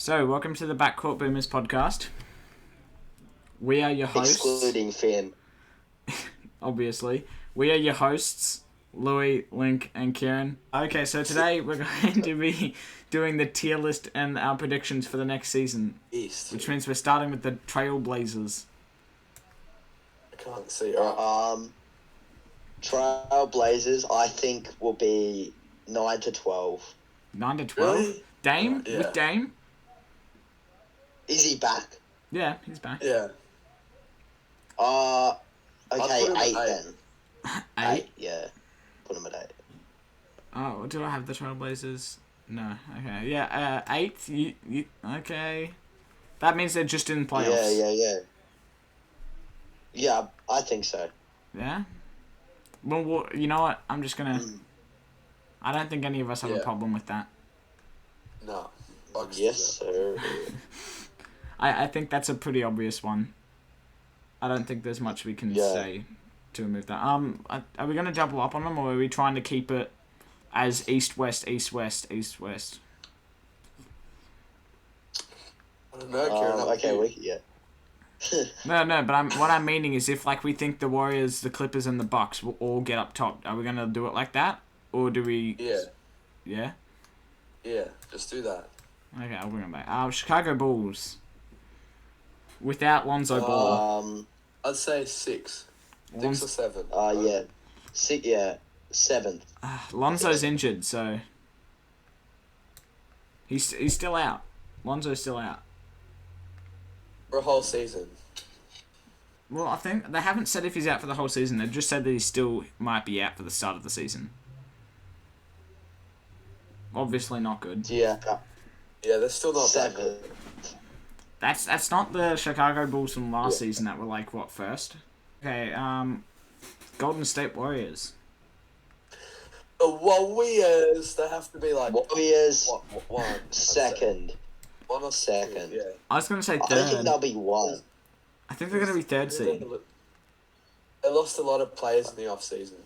So, welcome to the Backcourt Boomers podcast. We are your hosts. Excluding Finn. Obviously. We are your hosts, Louis, Link, and Kieran. Okay, so today we're going to be doing the tier list and our predictions for the next season. East. Which means we're starting with the Trailblazers. I can't see. Trailblazers, I think, will be 9 to 12. 9 to 12? Really? Dame? Yeah. With Dame? Is he back? Yeah, he's back. Yeah. Okay, put him at 8 8. then. 8? Yeah. Put him at 8. Oh, do I have the Trailblazers? No. Okay. Yeah, 8th. Okay. That means they're just in playoffs. Yeah. Yeah, I think so. Yeah? Well, you know what? I'm just gonna... I don't think any of us have a problem with that. No. Bucks Yes, do that. sir. I think that's a pretty obvious one. I don't think there's much we can say to remove that. Are we going to double up on them, or are we trying to keep it as East-West, East-West, East-West? I don't know, Kieran. Yeah. No, but what I'm meaning is if we think the Warriors, the Clippers, and the Bucks will all get up top, are we going to do it like that? Or do we... Yeah. Yeah? Yeah, just do that. Okay, I'll bring them back. Chicago Bulls. Without Lonzo Ball. I'd say 6. 6 or 7. Yeah. 6, yeah. 7th. Lonzo's injured, so... He's still out. Lonzo's still out. For a whole season. Well, I think they haven't said if he's out for the whole season. They've just said that he still might be out for the start of the season. Obviously not good. Yeah. Yeah, they're still not that 7th. good. That's not the Chicago Bulls from last season that were first? Okay, Golden State Warriors. The Warriors, they have to be Warriors, one. 2nd. 1 or 2nd. Yeah. I was going to say I don't think third. they'll be 1. I think they're going to be third seed. They lost a lot of players in the off-season.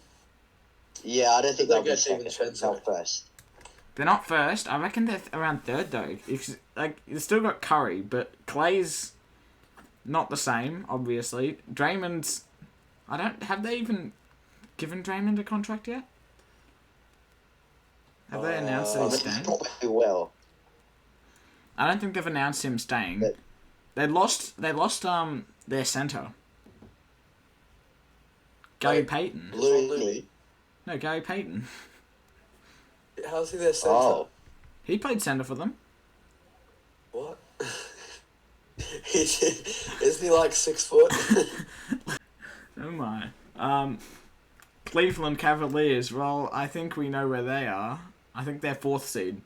Yeah, I don't think they'll be get 2nd. DiVincenzo. They'll first. They're not first. I reckon they're around third, though. You've still got Curry, but Clay's not the same, obviously. Draymond's... Have they even given Draymond a contract yet? Have they announced that he's staying? Probably will. I don't think they've announced him staying. But- They lost their center. Gary Payton. Looney. No, Gary Payton. How's he their center? Oh. He played center for them. What? Isn't he like 6 foot? Oh my. Cleveland Cavaliers. Well, I think we know where they are. I think they're 4th seed.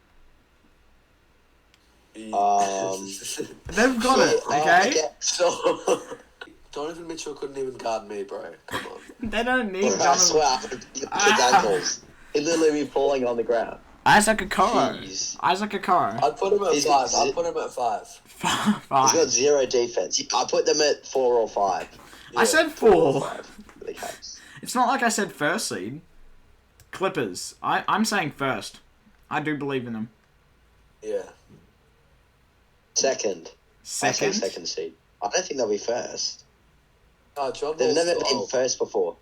They've got it, okay? So, Donovan Mitchell couldn't even guard me, bro. Come on. They don't need I Donovan. swear, I could his ankles. He'd literally be falling on the ground. Isaac Okoro. Jeez. Isaac Okoro. I'd put him at 5. I'd put him at 5. He's 5. got 0 defense. I put them at 4 or 5. I said 4 or 4. 5 for the Cavs. It's not like I said first seed. Clippers. I'm saying first. I do believe in them. Yeah. 2nd. I say 2nd seed. I don't think they'll be first. John They've Wall's never still been old. first before.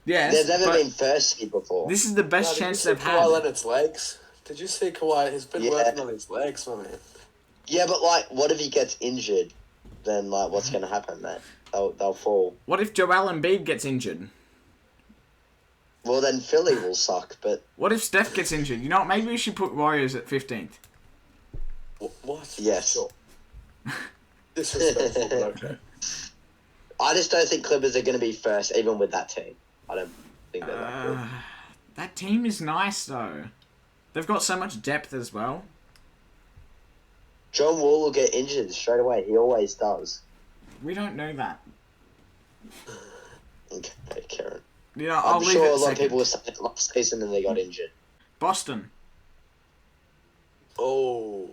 Yes, They've never but been first seed before. this is the best Did you chance see they've Kawhi had. Leonard's legs? Did you see Kawhi? He's been working on his legs, my man. Yeah, but what if he gets injured? Then what's going to happen, man? They'll fall. What if Joel Embiid gets injured? Well, then Philly will suck. But What if Steph gets injured? You know what? Maybe we should put Warriors at 15th. What? Yes. Sure. Disrespectful, but okay. I just don't think Clippers are going to be first, even with that team. I don't think they're that good. That team is nice, though. They've got so much depth as well. John Wall will get injured straight away. He always does. We don't know that. Okay, Karen. You know, I'll I'm leave sure it a lot of second. people were saying it last season and they got injured. Boston. Oh,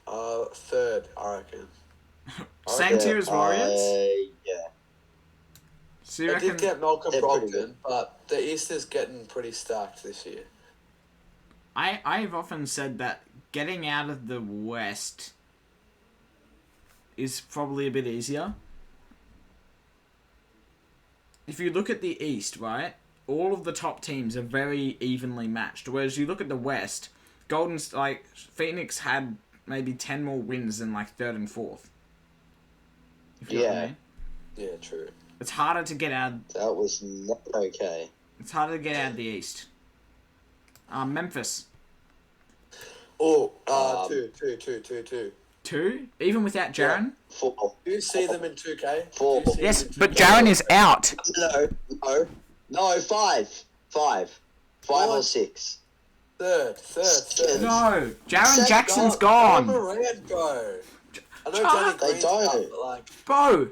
3rd, I reckon. Same tier as Warriors. Yeah. So you They reckon... did get Malcolm They're pretty Brogdon, good. but the East is getting pretty stacked this year. I've often said that getting out of the West is probably a bit easier. If you look at the East, right, all of the top teams are very evenly matched. Whereas you look at the West, Phoenix had maybe 10 more wins than like third and fourth. If you know what I mean. Yeah, true. It's harder to get out. That was not okay. It's harder to get out of the East. Memphis. Oh, Um, two. 2? Even without Jaren? 4. Do you see them in 2K? 4. Do you see Yes, them in but 2K? Jaren is out. No, 5. 5 or What? 6. Third. No, Jaren Second, Jackson's John gone. Morant, bro. I know John- Danny They Green's don't. out, but like, Bro,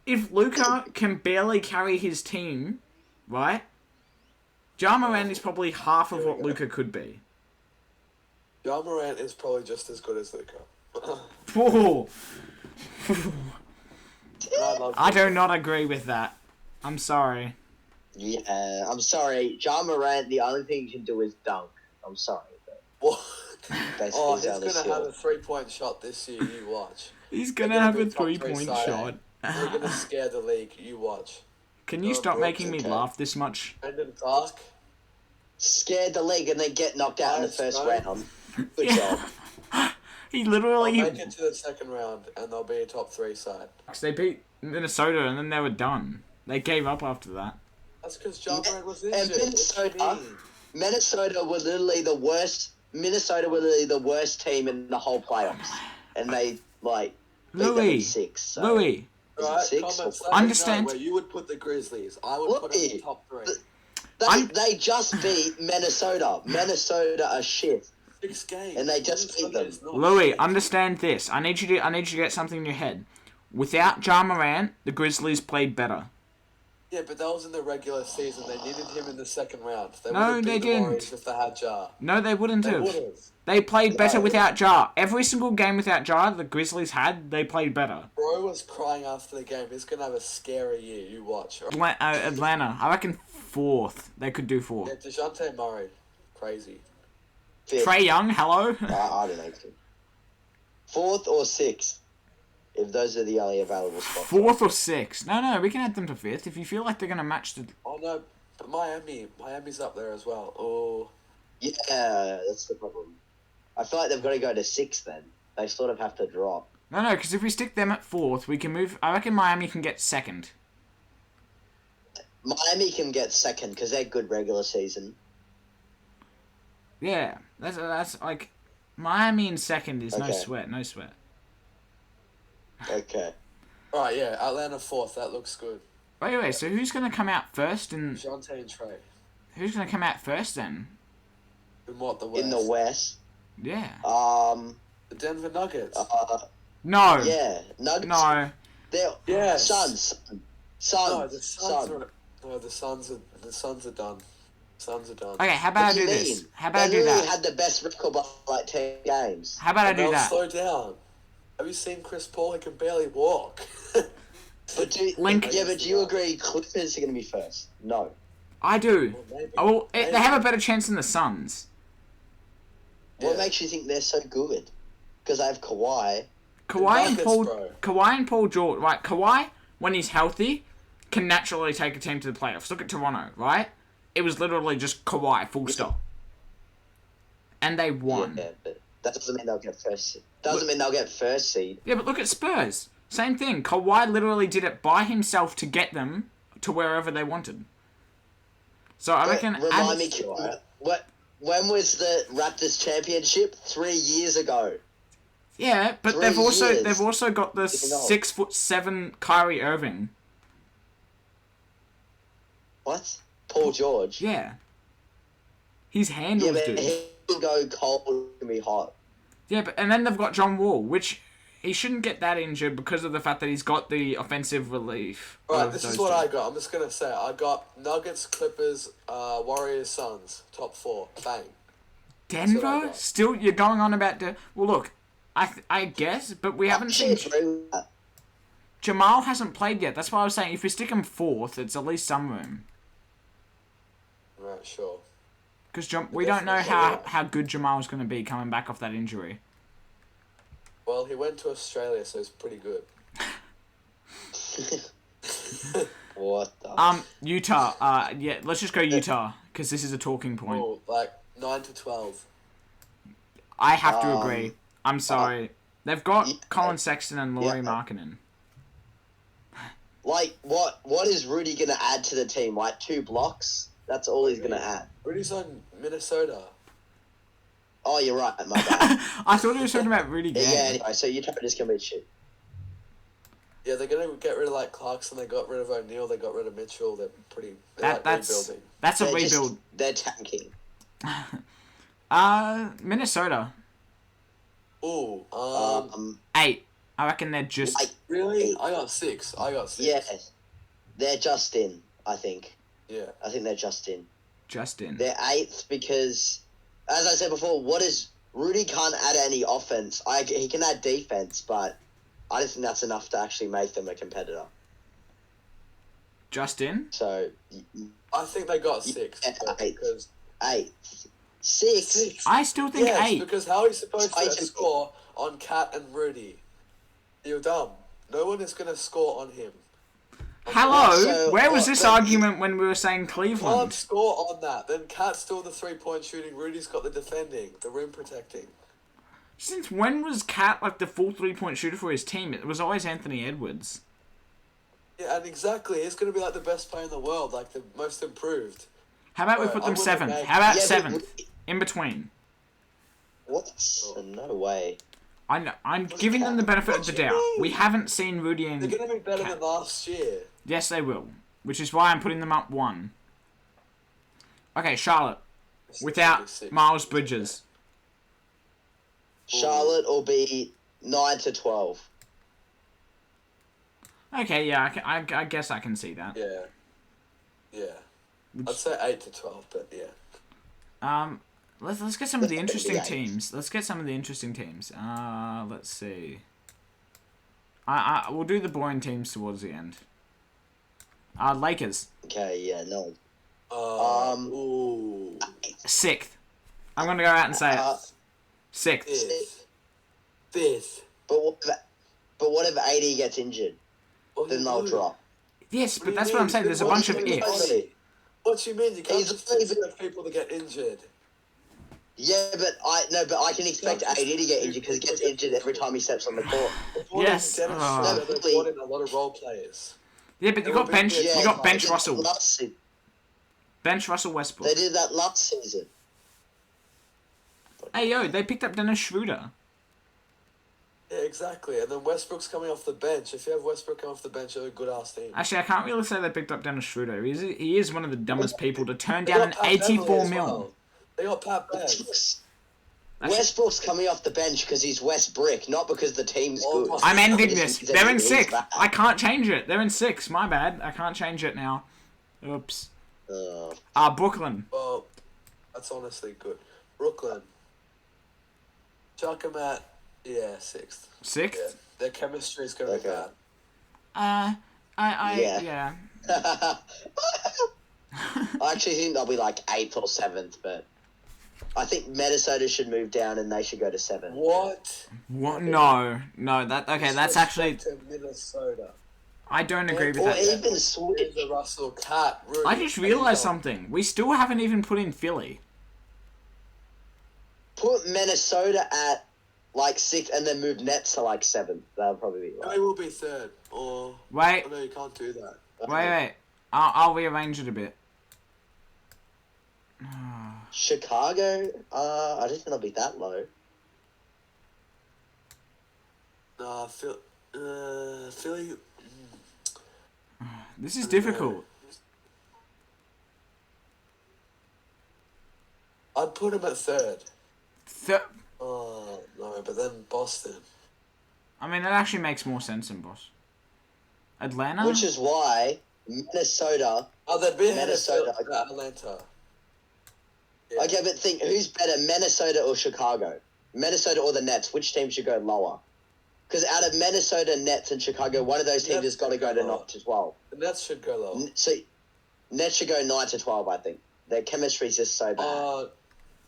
if Luka can barely carry his team, right? Ja Morant is probably half of Here we what go. Luka could be. John Morant is probably just as good as Luka. Whoa. I Luka. do not agree with that. I'm sorry. Yeah, I'm sorry. Ja Morant, the only thing he can do is dunk. I'm sorry. But What? that's Oh, his he's only gonna have skill. a 3-point shot this year. You watch. He's They're gonna have be a top three 3-point side, shot. They're gonna scare the league. You watch. Can you Oh, stop Brooks, making me okay. laugh this much? Brandon Clark. Scared the league and then get knocked out in the Nice, first right? round. Good Yeah. job. He They'll literally... make it to the second round and they'll be a top 3 side. They beat Minnesota and then they were done. They gave up after that. That's because John Morant was And injured. Minnesota, Minnesota were literally the worst. Minnesota were literally the worst team in the whole playoffs, and they beat them in 6. So. Louis, Was it Right, 6 comments, or let us Understand- know where you would put the Grizzlies. I would put them in the Louis, top 3. They just beat Minnesota. Minnesota are shit, 6 games. and they just beat Minnesota them. is not Louis, shit. understand this. I need you to get something in your head. Without Ja Morant, the Grizzlies played better. Yeah, but that was in the regular season. They needed him in the second round. They No, would've they beat the didn't. Warriors if they had Ja. No, they wouldn't They have. would have. They played better No. without Ja. Every single game without Ja the Grizzlies had, they played better. Bro was crying after the game. He's gonna have a scary year. You watch. Atlanta, I reckon 4th. They could do 4th. Yeah, DeJounte Murray, crazy. 5th. Trey Young, hello? I don't know. 4th or 6th, if those are the only available spots. 4th or 6th. No, we can add them to 5th. If you feel like they're going to match the... Oh no, but Miami's up there as well. Oh, Yeah, that's the problem. I feel like they've got to go to 6th then. They sort of have to drop. No, because if we stick them at 4th, we can move... I reckon Miami can get 2nd. Miami can get 2nd because they're good regular season. Yeah, that's like... Miami in 2nd is no Okay. sweat. Okay. right, yeah, Atlanta 4th. That looks good. Wait, so who's going to come out first and... DeJounte and Trey. Who's going to come out first then? In what, the West? In the West. Yeah. The Denver Nuggets. No. Yeah. Nuggets. No. They're Yes. Suns. No, the Suns are... No, the Suns are done. Suns are done. Okay, how about I What do you this? mean? How about I They do literally that? had the best record by like 10 games. How about I And do they'll that? slow down. Have you seen Chris Paul? He can barely walk. But Link- do you agree Clippers are going to be first? No. I do. Well, maybe. Oh, Maybe. they have a better chance than the Suns. What Yeah. makes you think they're so good? Because they have Kawhi. Kawhi and Nuggets, bro. Paul George, right? Kawhi, when he's healthy, can naturally take a team to the playoffs. Look at Toronto, right? It was literally just Kawhi, full stop. And they won. Yeah, but that doesn't mean they'll get first. Doesn't mean they'll get first seed. Yeah, but look at Spurs. Same thing. Kawhi literally did it by himself to get them to wherever they wanted. So I reckon... Remind me, when was the Raptors championship? 3 years ago. Yeah, but 3 they've years. also got the You know. 6'7" Kyrie Irving. What? Paul George. Yeah. He's Yeah, handles, but dude. he can go cold and be hot. Yeah, but and then they've got John Wall, which he shouldn't get that injured because of the fact that he's got the offensive relief. Alright, of this those is what two. I got. I'm just gonna say I got Nuggets, Clippers, Warriors, Suns, top 4. Bang. That's what I Denver? got. Still, you're going on about the... Well, look, I guess, but we haven't Actually, seen... agree with that. Jamal hasn't played yet. That's why I was saying if we stick him 4th, it's at least some room. Right, sure. Because we don't know how good Jamal's going to be coming back off that injury. Well, he went to Australia, so he's pretty good. What the? Utah. Yeah, let's just go Utah because this is a talking point. Oh, like 9 to 12. I have to agree. I'm sorry. They've got yeah, Colin Sexton and Lauri yeah. Markkanen. Like, what is Rudy gonna add to the team? Like 2 blocks? That's all he's gonna add. Rudy's on Minnesota. Oh, you're right. My bad. I thought he was talking about Rudy Gay. Yeah. Anyway, so Utah just gonna be shit. Yeah, they're gonna get rid of like Clarkson. They got rid of O'Neal. They got rid of Mitchell. They're rebuilding. That's a They're rebuild. They're tanking. Minnesota. Ooh, 8. I reckon they're just. Like, really? 8. I got 6. Yeah, they're just in. I think. Yeah. I think they're just in. Just in. They're 8th because, as I said before, Rudy can't add any offense. He can add defense, but I don't think that's enough to actually make them a competitor. Just in? So, I think they got 6. Yeah, Because 8. 6. I still think yes, 8. because how are you supposed to 8. score on Cat and Rudy? You're dumb. No one is going to score on him. Hello? So, Where was this argument when we were saying Can't Cleveland? score on that. Then Cat's still the 3-point shooting. Rudy's got the defending, the rim protecting. Since when was Cat like the full 3-point shooter for his team? It was always Anthony Edwards. Yeah, and exactly. He's going to be like the best player in the world, like the most improved. How about we Right, put I'm them gonna 7th? make- How about Yeah, 7th? In between. What? No way. I'm giving them the benefit of the doubt. We haven't seen Rudy and They're going to be better Cat. than last year. Yes, they will. Which is why I'm putting them up 1. Okay, Charlotte. Without Miles Bridges. Charlotte will be 9 to 12. Okay, yeah, I guess I can see that. Yeah. Yeah. I'd say 8 to 12, but yeah. Let's get some of the interesting Yeah. teams. Let's get some of the interesting teams. Let's see. We'll do the boring teams towards the end. Lakers. Okay, yeah, no. Ooh. 6th. I'm gonna go out and say it. 6th. 5th. But what if AD gets injured? Oh, Then they'll drop. Yes, What do but you that's what mean? I'm saying. There's a What bunch do of you mean? ifs. What you mean? You can't He's just only- expect people to get injured. Yeah, but I can expect AD to get injured because he gets injured every time he steps on the court. Yes. Dennis Oh. Schroeder, they brought in a lot of role players. Yeah, but you got bench. Yeah, You got they bench did that Russell. last se- Bench Russell Westbrook. They did that last season. Hey yo, they picked up Dennis Schroeder. Yeah, exactly. And then Westbrook's coming off the bench. If you have Westbrook coming off the bench, you're a good ass team. Actually, I can't really say they picked up Dennis Schroeder. He is one of the dumbest people to turn They down got an Pat Beverly 84 as mil. well. They got Pat Bev. Westbrook's coming off the bench because he's West Brick, not because the team's Oh good. my- I'm ending He's- this. he's They're in he's 6th. bad. I can't change it. They're in 6th. My bad. I can't change it now. Oops. Brooklyn. Well, that's honestly good. Brooklyn. Chuck 'em at, 6th. 6th? Yeah. Their chemistry is going to be Okay. bad. Yeah. I actually think they'll be like 8th or 7th, but I think Minnesota should move down and they should go to 7. What? What? No. That's actually. To Minnesota. I don't agree with Or that. even switch. The Russell Cat. Rudy, I just and realized Dom. something. We still haven't even put in Philly. Put Minnesota at like 6th and then move Nets to like 7th. That'll probably be They right. will be 3rd. Or Wait. oh, no, you can't do that. Wait. I'll rearrange it a bit. Chicago? I don't think they'll be that low. Nah, Philly. This is difficult. I'd put him at 3rd. Oh no, but then Boston. I mean, that actually makes more sense than Boss. Atlanta? Which is why Minnesota. Oh, they'd be Minnesota. Atlanta. Yeah. Okay, but think who's better, Minnesota or Chicago? Minnesota or the Nets? Which team should go lower? Because out of Minnesota, Nets, and Chicago, one of those teams Nets has got to go to lower. 9 to 12. The Nets should go low. So Nets should go 9 to 12. I think their chemistry is just so bad.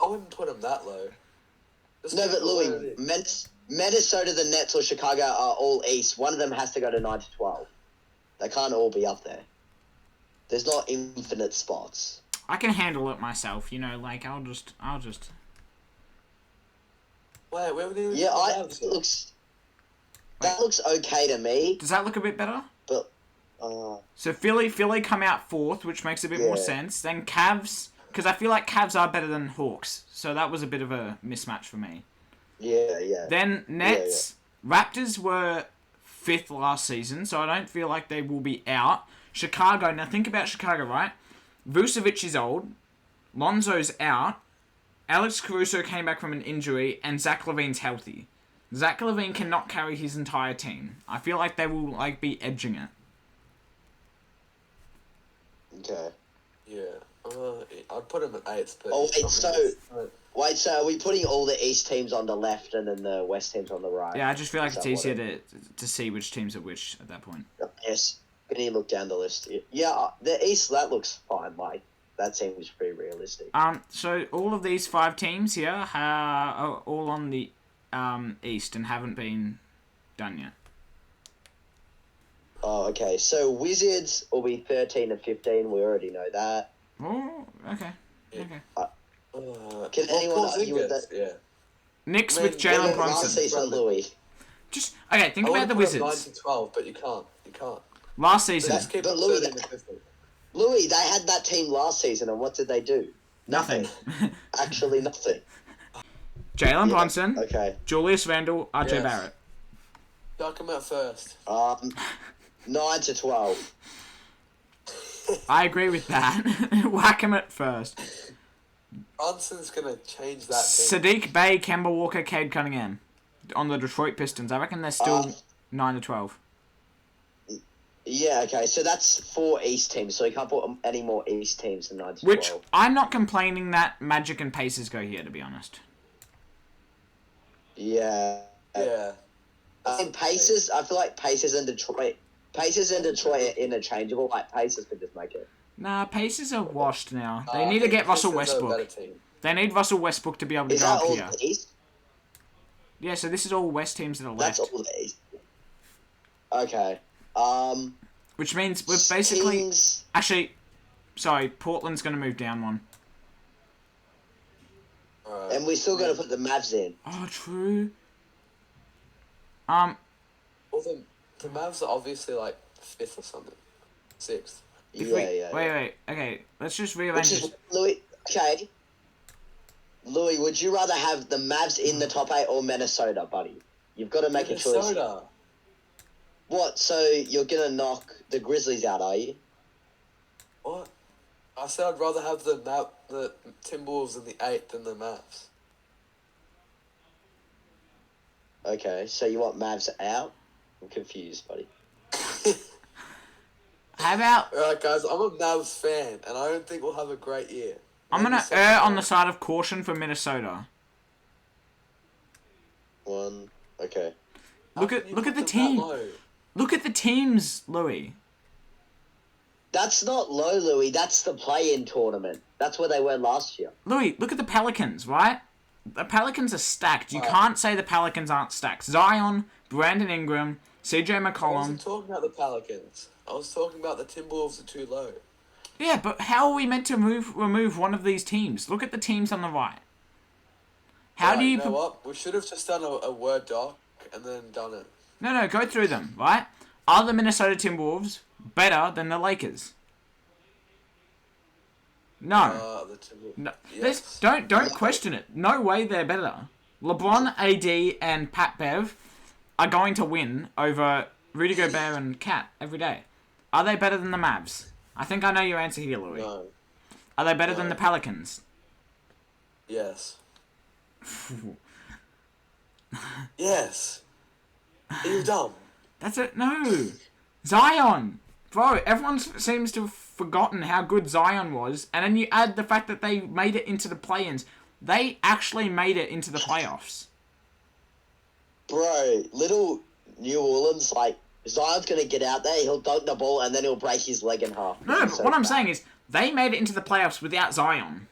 I wouldn't put him that low. Just No, keep but it where Louis, it is. Minnesota, the Nets, or Chicago are all East. One of them has to go to 9 to 12. They can't all be up there. There's not infinite spots. I can handle it myself, you know, like, I'll just... Wait, where were they? Yeah, that looks okay to me. Does that look a bit better? But, So Philly come out 4th, which makes a bit more sense. Then Cavs, because I feel like Cavs are better than Hawks. So that was a bit of a mismatch for me. Yeah. Then Nets, Raptors were 5th last season, so I don't feel like they will be out. Chicago, now think about Chicago, right? Vucevic is old, Lonzo's out, Alex Caruso came back from an injury, and Zach LaVine's healthy. Zach LaVine cannot carry his entire team. I feel like they will be edging it. Okay. Yeah. I'd put them at 8th. But so are we putting all the East teams on the left and then the West teams on the right? Yeah, I just feel like it's easier to see which teams are which at that point. Yes. Can you look down the list? Yeah, the East, that looks fine. Like, that seems pretty realistic. So all of these 5 teams here are all on the East and haven't been done yet. Oh, okay. So Wizards will be 13 and 15. We already know that. Oh, okay. Can anyone argue with that? Yeah. Knicks with Jalen Last Brunson. season, Louis. Just okay. Think about the Wizards. 9 to 12, but you can't. Last season, Just keep But it Louis, 13 and 15. Louis, they had that team last season, and what did they do? nothing. Actually, nothing. Jalen Brunson, Okay. Julius Randle, RJ Barrett. Chuck them out first. 9 to 12. I agree with that. Whack him at first. Brunson's gonna change that team. Sadiq Bey, Kemba Walker, Cade Cunningham on the Detroit Pistons. I reckon they're still 9 to 12. Yeah, okay, so that's 4 East teams, so you can't put any more East teams than 9 to 12. Which I'm not complaining that Magic and Pacers go here, to be honest. Yeah. Yeah. I think Pacers, I feel like Pacers and Detroit are interchangeable. Like, Pacers could just make it. Nah, Pacers are washed now. They need to get Russell Westbrook. They need Russell Westbrook to be able to go up here. Is that all the East? Yeah, so this is all West teams that are left. That's all the East. Okay. Which means we're basically... Kings... Actually, sorry, Portland's going to move down one. And we still got to put the Mavs in. Oh, true. Well, the Mavs are obviously like 5th or something. 6th. Yeah. Wait. Okay, let's just rearrange this. Louis, would you rather have the Mavs in the top 8 or Minnesota, buddy? You've got to make a choice. Minnesota. What? So you're going to knock the Grizzlies out, are you? What? I said I'd rather have the Timberwolves in the 8th than the Mavs. Okay, so you want Mavs out? I'm confused, buddy. How about... Alright, guys, I'm a Mavs fan, and I don't think we'll have a great year. I'm going to err on the side of caution for Minnesota. Okay. Look at the team. Look at the teams, Louis. That's not low, Louis. That's the play-in tournament. That's where they were last year. Louis, look at the Pelicans, right? The Pelicans are stacked. You can't say the Pelicans aren't stacked. Zion, Brandon Ingram, CJ I McCollum. wasn't talking about the Pelicans. I was talking about the Timberwolves are too low. Yeah, but how are we meant to remove one of these teams? Look at the teams on the right. How do you... know what? We should have just done a Word doc and then done it. No, go through them, right? Are the Minnesota Timberwolves better than the Lakers? No. No. Yes. Don't question it. No way they're better. LeBron, AD, and Pat Bev are going to win over Rudy Gobert and Kat every day. Are they better than the Mavs? I think I know your answer here, Louis. No. Are they better than the Pelicans? Yes. Yes. Are you dumb? That's it. No. Zion. Bro, everyone seems to have forgotten how good Zion was, and then you add the fact that they made it into the play-ins. They actually made it into the playoffs. Bro, little New Orleans, like, Zion's going to get out there, he'll dunk the ball, and then he'll break his leg in half. No, but what I'm saying is, they made it into the playoffs without Zion.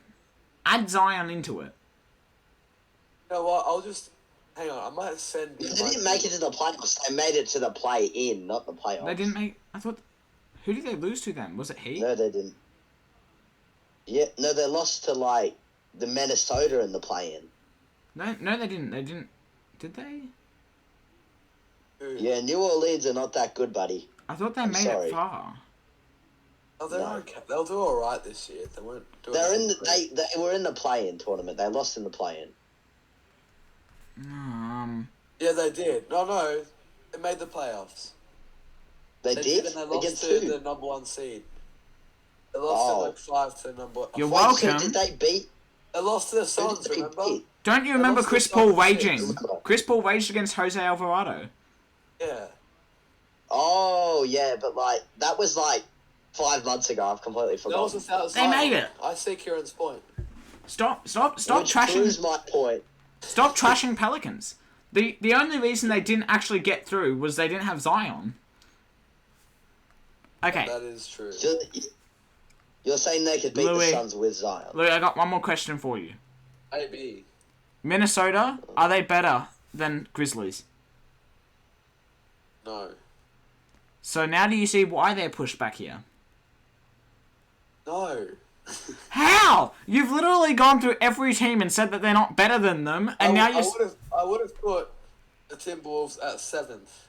Add Zion into it. You know what? Hang on, I might send you. They didn't make it to the playoffs. They made it to the play-in, not the playoffs. They didn't make... I thought... Who did they lose to then? Was it Heat? No, they didn't. Yeah, no, they lost to, like, the Minnesota in the play-in. No, they didn't. They didn't... Did they? Yeah, New Orleans are not that good, buddy. I thought they made it far. Oh, they're okay. They'll do all right this year. They won't do. They were in the play-in tournament. They lost in the play-in. Yeah, they did. No, they made the playoffs. They did? And they lost Against to who? the number 1 seed. They lost to 5 to number. You're Wait, welcome. So did they beat? They lost to the Suns. Who did they Remember? beat? Don't you remember Chris Paul raging? Chris Paul raged against Jose Alvarado. Yeah. Oh, yeah, but, like, that was, like, 5 months ago. I've completely That forgotten. was without They made it. Oh. I see Kieran's point. Stop Which trashing. proves my point. Stop trashing Pelicans. The only reason they didn't actually get through was they didn't have Zion. Okay. That is true. You're saying they could beat Louis. the Suns with Zion? Louis, I got one more question for you. Maybe. Minnesota, are they better than Grizzlies? No. So now do you see why they're pushed back here? No. How? You've literally gone through every team and said that they're not better than them, and now you're... I would have put the Timberwolves at 7th.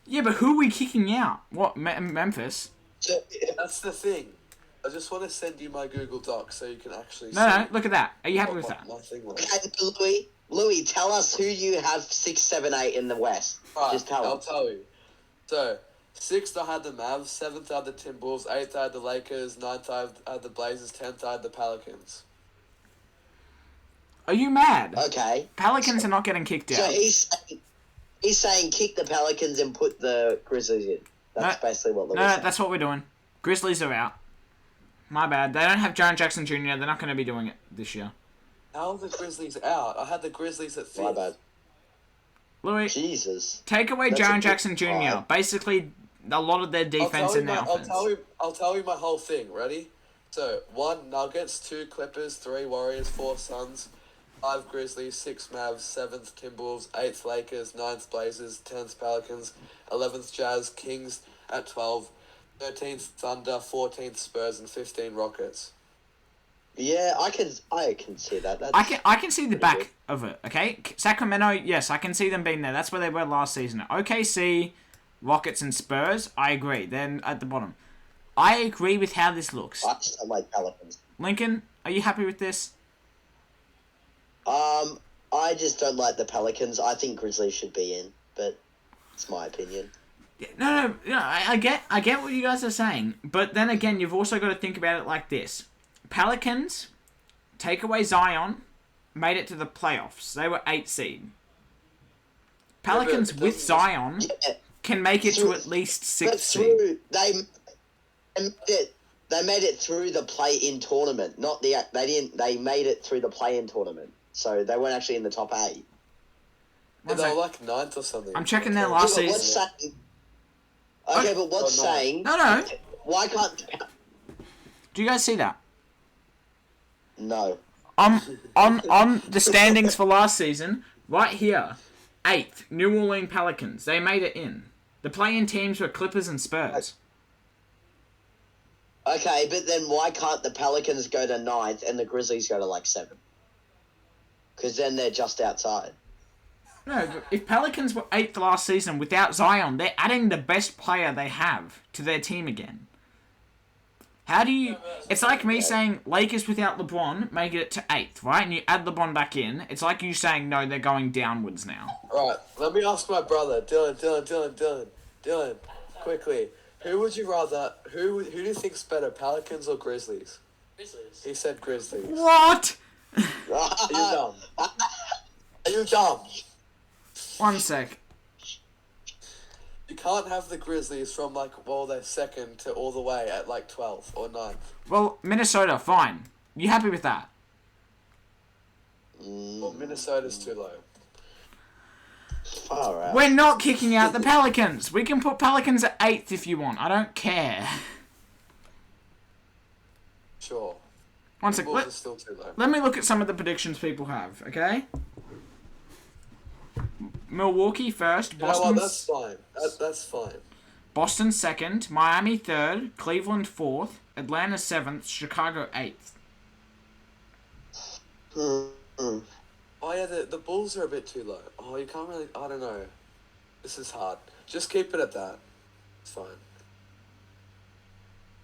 Yeah, but who are we kicking out? What, Memphis? That's the thing. I just want to send you my Google Doc so you can actually see. No, look at that. Are you happy with that? My thing was. Okay, Louis, tell us who you have 6, 7, 8 in the West. Right, Just tell I'll us. tell you. So, 6th I had the Mavs, 7th I had the Timberwolves, 8th I had the Lakers, 9th I had the Blazers, 10th I had the Pelicans. Are you mad? Okay. Pelicans are not getting kicked So out. he's saying kick the Pelicans and put the Grizzlies in. That's basically what Louis No, said. that's what we're doing. Grizzlies are out. My bad. They don't have Jaren Jackson Jr. They're not going to be doing it this year. How are the Grizzlies out? I had the Grizzlies at 5th. My bad. Louis, Jesus. take away That's a Jaren big Jackson Jr. five. Basically, a lot of their defense and their offense. I'll tell you my whole thing. Ready? So 1 Nuggets, 2 Clippers, 3 Warriors, 4 Suns, 5 Grizzlies, 6 Mavs, 7th Timberwolves, 8th Lakers, 9th Blazers, 10th Pelicans, 11th Jazz, Kings at 12, 13th Thunder, 14th Spurs, and 15 Rockets. Yeah, I can see that. That's I can see the pretty back good. of it, okay? Sacramento, yes, I can see them being there. That's where they were last season. OKC, Rockets, and Spurs, I agree. They're at the bottom. I agree with how this looks. I just don't like Pelicans. Lincoln, are you happy with this? I just don't like the Pelicans. I think Grizzlies should be in, but it's my opinion. No, I get what you guys are saying, but then again, you've also got to think about it like this. Pelicans, take away Zion, made it to the playoffs. They were 8th seed. Pelicans with Zion can make it to at least 6th seed. They made it through the play-in tournament, they made it through the play-in tournament. So they weren't actually in the top 8. Yeah, they were like 9th or something. I'm checking their last season. But what's saying? No. Why can't? Do you guys see that? No. On the standings for last season, right here, 8th, New Orleans Pelicans. They made it in. The play-in teams were Clippers and Spurs. Okay, but then why can't the Pelicans go to 9th and the Grizzlies go to like 7th? Because then they're just outside. No, but if Pelicans were 8th last season without Zion, they're adding the best player they have to their team again. How do you... It's like me saying Lakers without LeBron make it to 8th, right? And you add LeBron back in. It's like you saying, no, they're going downwards now. Right, let me ask my brother, Dylan, quickly. Who would you rather... Who do you think's better, Pelicans or Grizzlies? Grizzlies. He said Grizzlies. What? Are you dumb? Are you dumb? One sec. You can't have the Grizzlies from they're 2nd to all the way at 12th or 9th. Well, Minnesota, fine. You happy with that? Well, Minnesota's too low. Far out. We're not kicking out the Pelicans. We can put Pelicans at 8th if you want. I don't care. Sure. One sec. Bulls are still too low. Let me look at some of the predictions people have, okay? Milwaukee first. You know what? That's fine. That's fine. Boston second. Miami third. Cleveland fourth. Atlanta seventh. Chicago eighth. Mm-hmm. Oh yeah, the Bulls are a bit too low. Oh, you can't really. I don't know. This is hard. Just keep it at that. It's fine.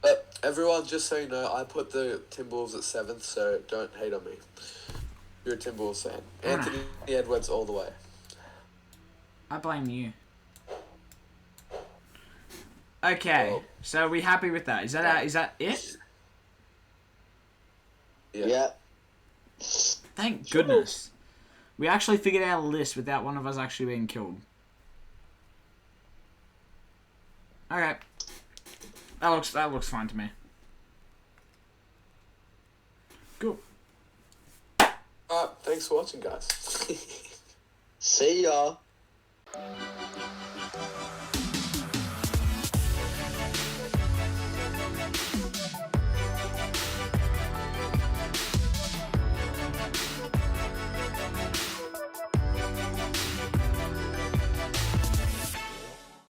But everyone, just so you know, I put the Timberwolves at 7th, so don't hate on me. You're a Timberwolves fan. Anthony Edwards all the way. I blame you. Okay, Well, so are we happy with that? Is that it? Yeah. Thank goodness. We actually figured out a list without one of us actually being killed. Okay. That looks fine to me. Cool. Alright, thanks for watching, guys. See ya.